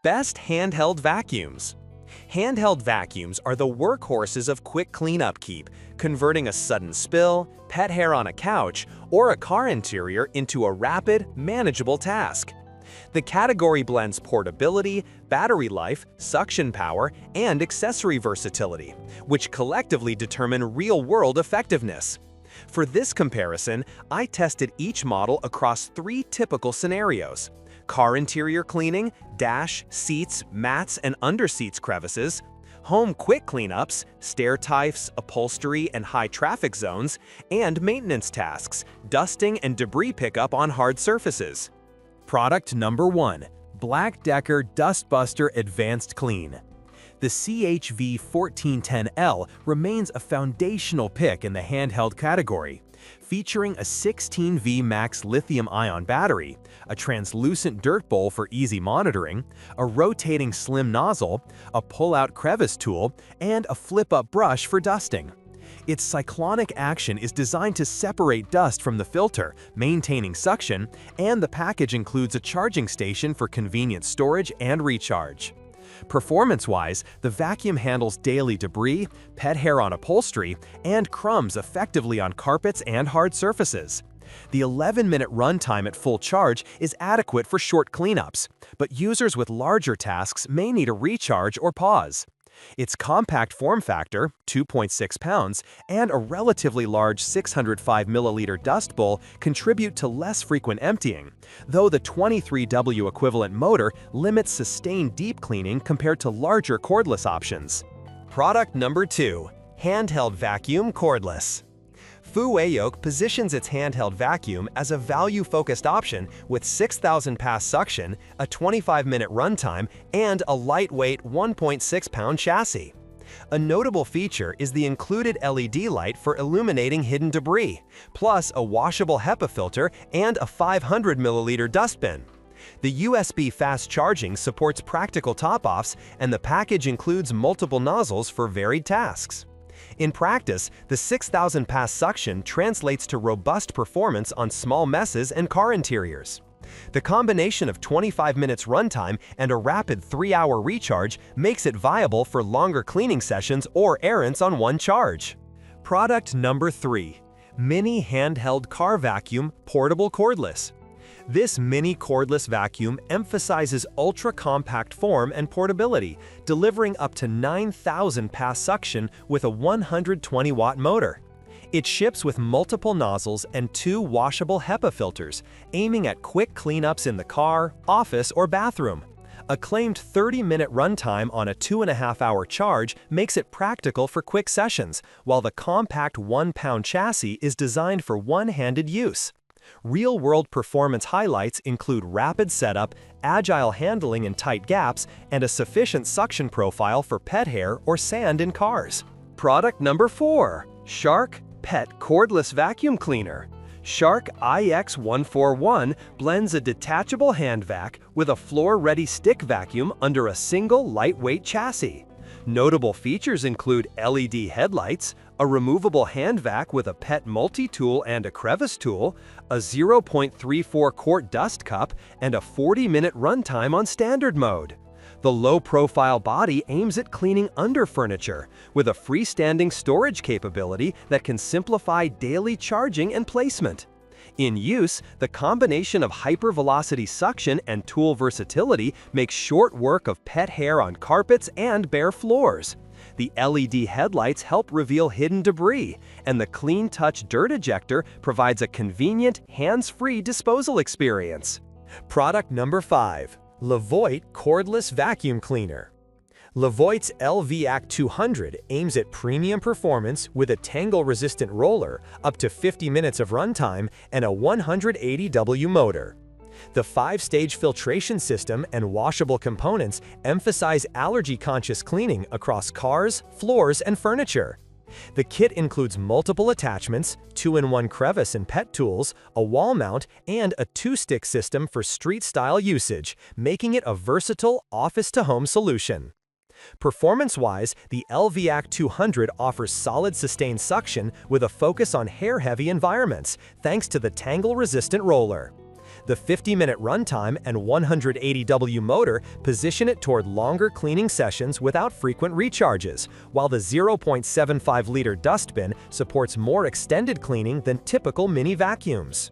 Best handheld vacuums. Handheld vacuums are the workhorses of quick cleanup keep, converting a sudden spill, pet hair on a couch, or a car interior into a rapid, manageable task. The category blends portability, battery life, suction power, and accessory versatility, which collectively determine real-world effectiveness. For this comparison, I tested each model across 3 typical scenarios: car interior cleaning, dash, seats, mats, and underseats crevices; home quick cleanups, stair types, upholstery, and high traffic zones; and maintenance tasks, dusting and debris pickup on hard surfaces. Product number 1. Black Decker Dustbuster Advanced Clean. The CHV1410L remains a foundational pick in the handheld category, featuring a 16V Max lithium-ion battery, a translucent dirt bowl for easy monitoring, a rotating slim nozzle, a pull-out crevice tool, and a flip-up brush for dusting. Its cyclonic action is designed to separate dust from the filter, maintaining suction, and the package includes a charging station for convenient storage and recharge. Performance-wise, the vacuum handles daily debris, pet hair on upholstery, and crumbs effectively on carpets and hard surfaces. The 11-minute runtime at full charge is adequate for short cleanups, but users with larger tasks may need a recharge or pause. Its compact form factor, 2.6 pounds, and a relatively large 605 milliliter dust bowl contribute to less frequent emptying, though the 23W equivalent motor limits sustained deep cleaning compared to larger cordless options. Product number 2. Handheld Vacuum Cordless. Fueyok positions its handheld vacuum as a value-focused option with 6,000 pass suction, a 25-minute runtime, and a lightweight 1.6-pound chassis. A notable feature is the included LED light for illuminating hidden debris, plus a washable HEPA filter and a 500 milliliter dustbin. The USB fast charging supports practical top-offs, and the package includes multiple nozzles for varied tasks. In practice, the 6,000 pass suction translates to robust performance on small messes and car interiors. The combination of 25 minutes runtime and a rapid 3-hour recharge makes it viable for longer cleaning sessions or errands on one charge. Product number 3. Mini Handheld Car Vacuum Portable Cordless. This mini cordless vacuum emphasizes ultra-compact form and portability, delivering up to 9,000 pass suction with a 120-watt motor. It ships with multiple nozzles and 2 washable HEPA filters, aiming at quick cleanups in the car, office, or bathroom. A claimed 30-minute runtime on a 2.5-hour charge makes it practical for quick sessions, while the compact 1-pound chassis is designed for one-handed use. Real-world performance highlights include rapid setup, agile handling in tight gaps, and a sufficient suction profile for pet hair or sand in cars. Product number 4. Shark Pet Cordless Vacuum Cleaner. Shark IX141 blends a detachable hand vac with a floor-ready stick vacuum under a single lightweight chassis. Notable features include LED headlights, a removable hand vac with a pet multi-tool and a crevice tool, a 0.34-quart dust cup, and a 40-minute runtime on standard mode. The low-profile body aims at cleaning under furniture, with a freestanding storage capability that can simplify daily charging and placement. In use, the combination of hypervelocity suction and tool versatility makes short work of pet hair on carpets and bare floors. The LED headlights help reveal hidden debris, and the Clean Touch dirt ejector provides a convenient, hands-free disposal experience. Product number 5. Levoit Cordless Vacuum Cleaner. Levoit's LVAC 200 aims at premium performance with a tangle-resistant roller, up to 50 minutes of runtime, and a 180W motor. The 5-stage filtration system and washable components emphasize allergy-conscious cleaning across cars, floors, and furniture. The kit includes multiple attachments, 2-in-1 crevice and pet tools, a wall mount, and a 2-stick system for street-style usage, making it a versatile office-to-home solution. Performance-wise, the LVAC 200 offers solid sustained suction with a focus on hair-heavy environments, thanks to the tangle-resistant roller. The 50-minute runtime and 180W motor position it toward longer cleaning sessions without frequent recharges, while the 0.75-liter dustbin supports more extended cleaning than typical mini vacuums.